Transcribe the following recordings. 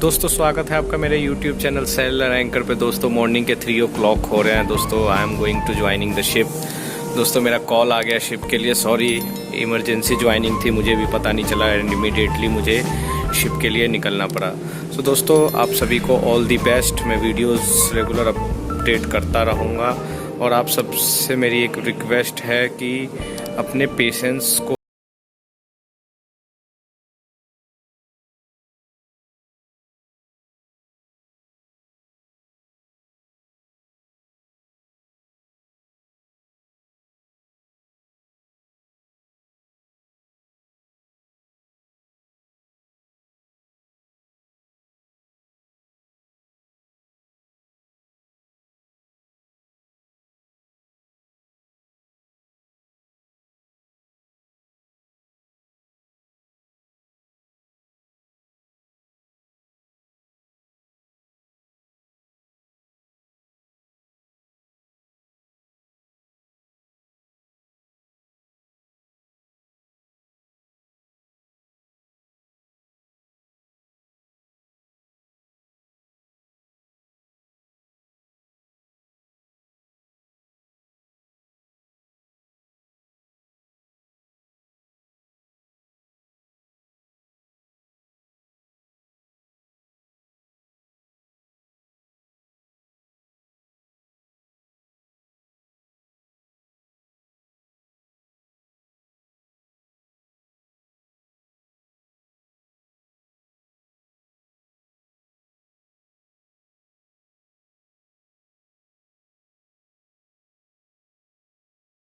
दोस्तों स्वागत है आपका मेरे YouTube चैनल सेलर एंकर पे। दोस्तों मॉर्निंग के 3 o'clock हो रहे हैं। दोस्तों I am going to joining the ship. दोस्तों मेरा कॉल आ गया शिप के लिए, सॉरी इमरजेंसी ज्वाइनिंग थी, मुझे भी पता नहीं चला एंड इमीडिएटली मुझे शिप के लिए निकलना पड़ा। सो दोस्तों आप सभी को ऑल दी बेस्ट। मैं वीडियोस रेगुलर अपडेट करता रहूँगा और आप सबसे मेरी एक रिक्वेस्ट है कि अपने पेशेंस को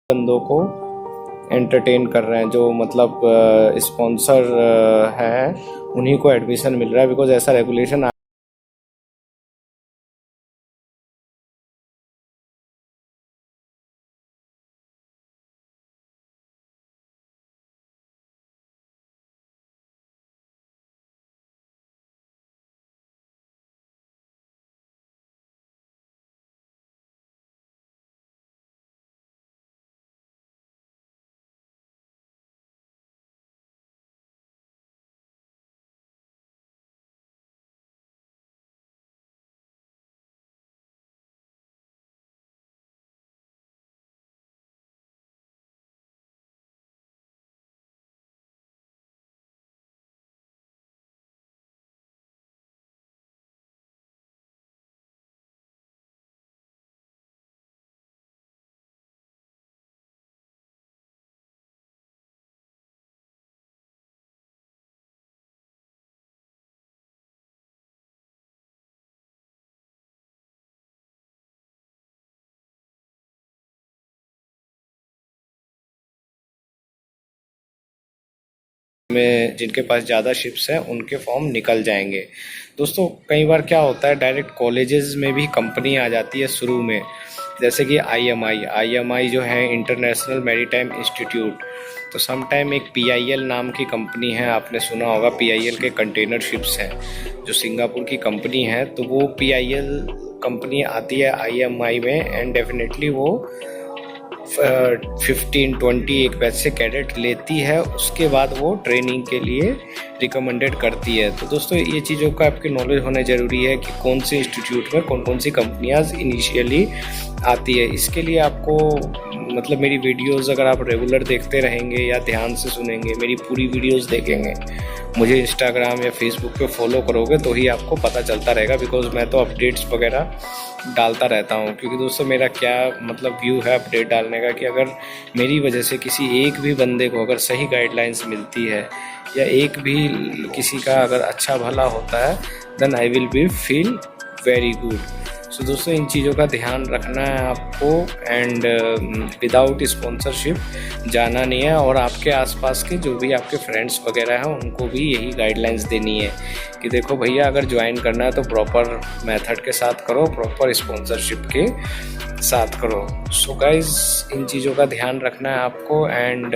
बंदों को एंटरटेन कर रहे हैं, जो मतलब स्पॉन्सर हैं उन्हीं को एडमिशन मिल रहा है, बिकॉज ऐसा रेगुलेशन में जिनके पास ज़्यादा शिप्स हैं उनके फॉर्म निकल जाएंगे। दोस्तों कई बार क्या होता है, डायरेक्ट कॉलेजेस में भी कंपनी आ जाती है शुरू में, जैसे कि आईएमआई जो है इंटरनेशनल मैरीटाइम इंस्टीट्यूट। तो सम टाइम एक पीआईएल नाम की कंपनी है, आपने सुना होगा, पीआईएल के कंटेनर शिप्स हैं जो सिंगापुर की कंपनी है। तो वो पीआईएल कंपनी आती है आईएमआई में एंड डेफिनेटली वो 15-20 एक बैच से कैडेट लेती है, उसके बाद वो ट्रेनिंग के लिए रिकमेंडेड करती है। तो दोस्तों ये चीज़ों का आपके नॉलेज होना ज़रूरी है कि कौन से इंस्टीट्यूट में कौन कौन सी कंपनियां इनिशियली आती है। इसके लिए आपको मतलब मेरी वीडियोस अगर आप रेगुलर देखते रहेंगे या ध्यान से सुनेंगे, मेरी पूरी वीडियोस देखेंगे, मुझे इंस्टाग्राम या फेसबुक पे फॉलो करोगे तो ही आपको पता चलता रहेगा, बिकॉज मैं तो अपडेट्स वगैरह डालता रहता हूँ। क्योंकि दोस्तों मेरा क्या मतलब व्यू है अपडेट डालने का कि अगर मेरी वजह से किसी एक भी बंदे को अगर सही गाइडलाइंस मिलती है या एक भी किसी का अगर अच्छा भला होता है, then I will be feel very good. So दोस्तों इन चीज़ों का ध्यान रखना है आपको एंड विदाउट स्पॉन्सरशिप जाना नहीं है। और आपके आसपास के जो भी आपके फ्रेंड्स वगैरह हैं उनको भी यही गाइडलाइंस देनी है कि देखो भैया अगर ज्वाइन करना है तो प्रॉपर मेथड के साथ करो, प्रॉपर स्पॉन्सरशिप के साथ करो। सो गाइज इन चीज़ों का ध्यान रखना है आपको एंड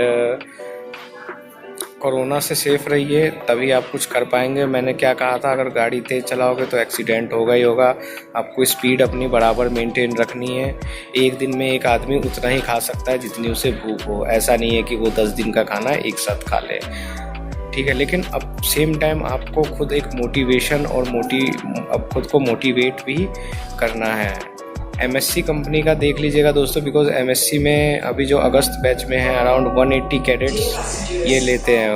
कोरोना से सेफ रहिए, तभी आप कुछ कर पाएंगे। मैंने क्या कहा था, अगर गाड़ी तेज़ चलाओगे तो एक्सीडेंट होगा ही होगा। आपको स्पीड अपनी बराबर मेंटेन रखनी है। एक दिन में एक आदमी उतना ही खा सकता है जितनी उसे भूख हो, ऐसा नहीं है कि वो 10 दिन का खाना एक साथ खा ले। ठीक है। लेकिन अब सेम टाइम आपको खुद एक मोटिवेशन और अब खुद को मोटिवेट भी करना है। एमएससी कंपनी का देख लीजिएगा दोस्तों, बिकॉज एमएससी में अभी जो अगस्त बैच में है अराउंड 180 कैडेट्स ये लेते हैं,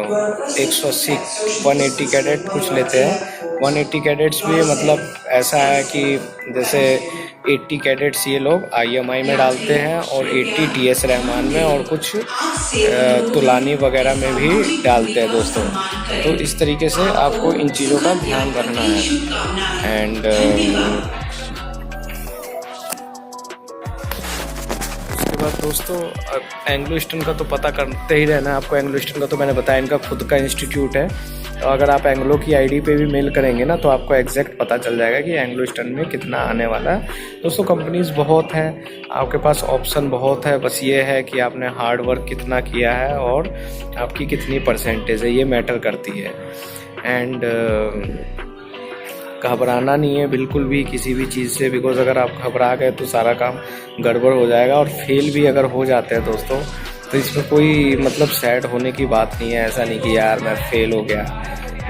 180 180 कैडेट कुछ लेते हैं। 180 कैडेट्स भी मतलब ऐसा है कि जैसे 80 कैडेट्स ये लोग IMI में डालते हैं और 80 TS रहमान में और कुछ तुलानी वगैरह में भी डालते हैं दोस्तों। तो इस तरीके से आपको इन चीज़ों का ध्यान रखना है। एंड उसके बाद दोस्तों एंग्लो ईस्टर्न का तो पता करते ही रहना है आपको। एंग्लो ईस्टर्न का तो मैंने बताया, इनका खुद का इंस्टीट्यूट है। तो अगर आप एंग्लो की आईडी पे भी मेल करेंगे ना तो आपको एग्जैक्ट पता चल जाएगा कि एंग्लो ईस्टर्न में कितना आने वाला है। दोस्तों कंपनीज़ बहुत हैं, आपके पास ऑप्शन बहुत है, बस ये है कि आपने हार्ड वर्क कितना किया है और आपकी कितनी परसेंटेज है, ये मैटर करती है। एंड घबराना नहीं है बिल्कुल भी किसी भी चीज़ से, बिकॉज अगर आप घबरा गए तो सारा काम गड़बड़ हो जाएगा। और फेल भी अगर हो जाते हैं दोस्तों तो इसमें कोई मतलब सैड होने की बात नहीं है। ऐसा नहीं कि यार मैं फेल हो गया,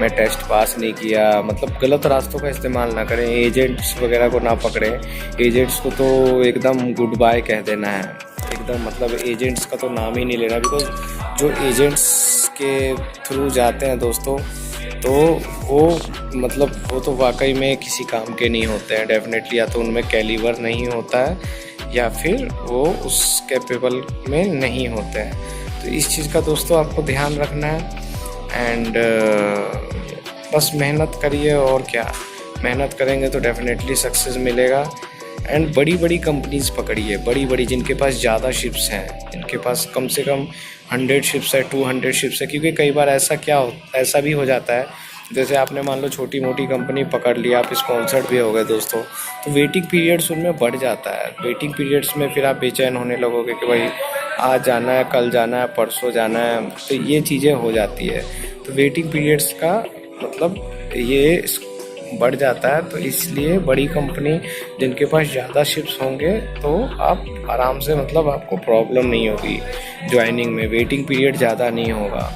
मैं टेस्ट पास नहीं किया, मतलब गलत रास्तों का इस्तेमाल ना करें, एजेंट्स वगैरह को ना पकड़ें। एजेंट्स को तो एकदम गुड बाय कह देना है, एकदम मतलब एजेंट्स का तो नाम ही नहीं लेना। बिकॉज जो एजेंट्स के थ्रू जाते हैं दोस्तों तो वो मतलब वो तो वाकई में किसी काम के नहीं होते हैं डेफिनेटली। या तो उनमें कैलिबर नहीं होता है या फिर वो उस कैपेबल में नहीं होते हैं। तो इस चीज़ का दोस्तों आपको ध्यान रखना है। एंड बस मेहनत करिए, और क्या, मेहनत करेंगे तो डेफिनेटली सक्सेस मिलेगा। एंड बड़ी बड़ी कंपनीज़ पकड़िए, बड़ी बड़ी जिनके पास ज़्यादा शिप्स हैं, जिनके पास कम से कम 100 शिप्स है, 200 शिप्स है। क्योंकि कई बार ऐसा भी हो जाता है, जैसे आपने मान लो छोटी मोटी कंपनी पकड़ लिया, आप स्पॉन्सर्ड भी हो गए दोस्तों, तो वेटिंग पीरियड्स उनमें बढ़ जाता है। वेटिंग पीरियड्स में फिर आप बेचैन होने लगोगे कि भाई आज जाना है, कल जाना है, परसों जाना है, तो ये चीज़ें हो जाती है। तो वेटिंग पीरियड्स का मतलब ये बढ़ जाता है। तो इसलिए बड़ी कंपनी जिनके पास ज़्यादा शिप्स होंगे तो आप आराम से मतलब आपको प्रॉब्लम नहीं होगी ज्वाइनिंग में, वेटिंग पीरियड ज़्यादा नहीं होगा।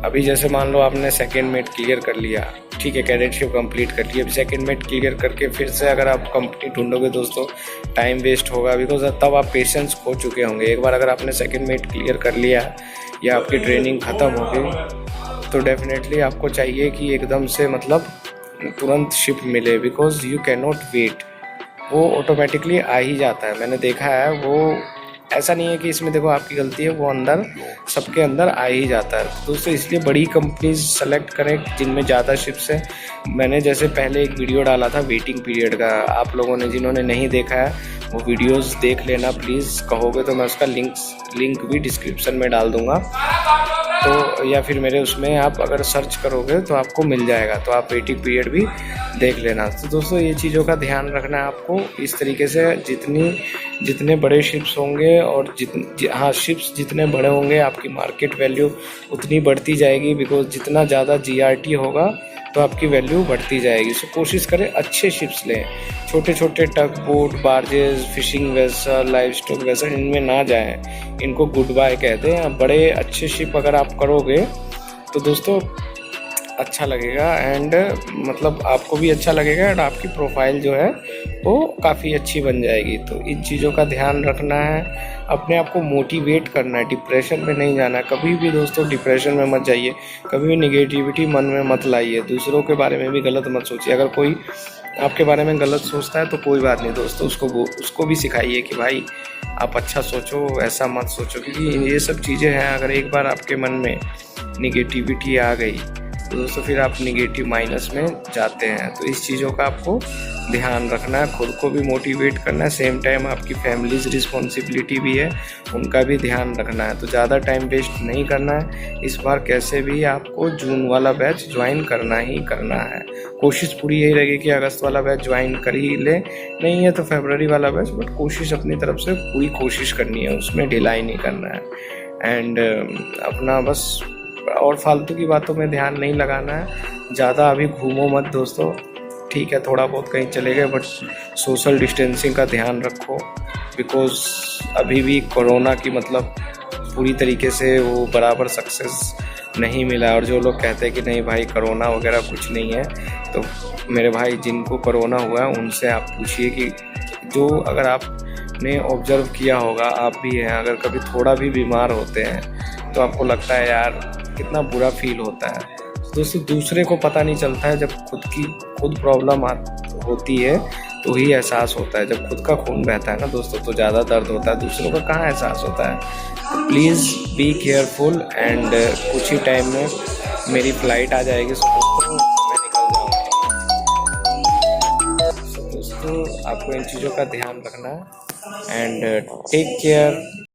अभी जैसे मान लो आपने सेकेंड मेट क्लियर कर लिया, ठीक है, कैडेटशिप कंप्लीट कर लिया, अभी सेकेंड मेट क्लियर करके फिर से अगर आप कंपनी ढूंढोगे दोस्तों टाइम वेस्ट होगा, बिकॉज तब आप पेशेंस खो चुके होंगे। एक बार अगर आपने सेकेंड मेट क्लियर कर लिया या आपकी ट्रेनिंग ख़त्म हो गई तो डेफिनेटली आपको चाहिए कि एकदम से मतलब तुरंत शिप मिले, because you can not wait. वो ऑटोमेटिकली आ ही जाता है, मैंने देखा है। वो ऐसा नहीं है कि इसमें देखो आपकी गलती है, वो अंदर सबके अंदर आ ही जाता है। तो दोस्तों इसलिए बड़ी कंपनीज सेलेक्ट करें जिनमें ज़्यादा शिप्स है। मैंने जैसे पहले एक वीडियो डाला था वेटिंग पीरियड का, आप लोगों ने जिन्होंने नहीं देखा है वो वीडियोस देख लेना प्लीज़। कहोगे तो मैं उसका लिंक भी डिस्क्रिप्शन में डाल दूँगा, तो या फिर मेरे उसमें आप अगर सर्च करोगे तो आपको मिल जाएगा, तो आप वेटिंग पीरियड भी देख लेना। तो दोस्तों ये चीज़ों का ध्यान रखना है आपको। इस तरीके से जितने बड़े शिप्स होंगे और शिप्स जितने बड़े होंगे आपकी मार्केट वैल्यू उतनी बढ़ती जाएगी, बिकॉज जितना ज़्यादा GRT होगा तो आपकी वैल्यू बढ़ती जाएगी। सो कोशिश करें अच्छे शिप्स लें, छोटे छोटे tug boat, barges, fishing vessel, livestock vessel, इनमें ना जाएं, इनको गुड बाय कहते हैं। बड़े अच्छे शिप अगर आप करोगे तो दोस्तों अच्छा लगेगा, एंड मतलब आपको भी अच्छा लगेगा, एंड आपकी प्रोफाइल जो है वो काफ़ी अच्छी बन जाएगी। तो इन चीज़ों का ध्यान रखना है, अपने आप को मोटिवेट करना है, डिप्रेशन में नहीं जाना है। कभी भी दोस्तों डिप्रेशन में मत जाइए, कभी भी निगेटिविटी मन में मत लाइए, दूसरों के बारे में भी गलत मत सोचिए। अगर कोई आपके बारे में गलत सोचता है तो कोई बात नहीं दोस्तों, उसको भी सिखाइए कि भाई आप अच्छा सोचो, ऐसा मत सोचो, क्योंकि ये सब चीज़ें हैं। अगर एक बार आपके मन में निगेटिविटी आ गई तो दोस्तों फिर आप निगेटिव माइनस में जाते हैं। तो इस चीज़ों का आपको ध्यान रखना है, खुद को भी मोटिवेट करना है, सेम टाइम आपकी फैमिलीज रिस्पॉन्सिबिलिटी भी है, उनका भी ध्यान रखना है। तो ज़्यादा टाइम वेस्ट नहीं करना है। इस बार कैसे भी आपको जून वाला बैच ज्वाइन करना ही करना है। कोशिश पूरी यही रहेगी कि अगस्त वाला बैच ज्वाइन कर ही ले, नहीं है तो फरवरी वाला बैच, बट कोशिश अपनी तरफ से पूरी कोशिश करनी है, उसमें ढिलाई नहीं करना है। एंड अपना बस और फालतू की बातों में ध्यान नहीं लगाना है। ज़्यादा अभी घूमो मत दोस्तों, ठीक है, थोड़ा बहुत कहीं चले गए, बट सोशल डिस्टेंसिंग का ध्यान रखो, बिकॉज अभी भी कोरोना की मतलब पूरी तरीके से वो बराबर सक्सेस नहीं मिला। और जो लोग कहते हैं कि नहीं भाई कोरोना वगैरह कुछ नहीं है, तो मेरे भाई जिनको कोरोना हुआ है उनसे आप पूछिए कि जो अगर आपने ऑब्जर्व किया होगा, आप भी हैं, अगर कभी थोड़ा भी बीमार होते हैं तो आपको लगता है यार कितना बुरा फील होता है। दोस्तों दूसरे को पता नहीं चलता है, जब खुद प्रॉब्लम होती है तो ही एहसास होता है। जब खुद का खून बहता है ना दोस्तों तो ज़्यादा दर्द होता है, दूसरों का कहाँ एहसास होता है। तो प्लीज़ बी केयरफुल एंड कुछ ही टाइम में मेरी फ़्लाइट आ जाएगी, सो मैं निकल जाऊँगा। दोस्तों आपको इन चीज़ों का ध्यान रखना है एंड टेक केयर।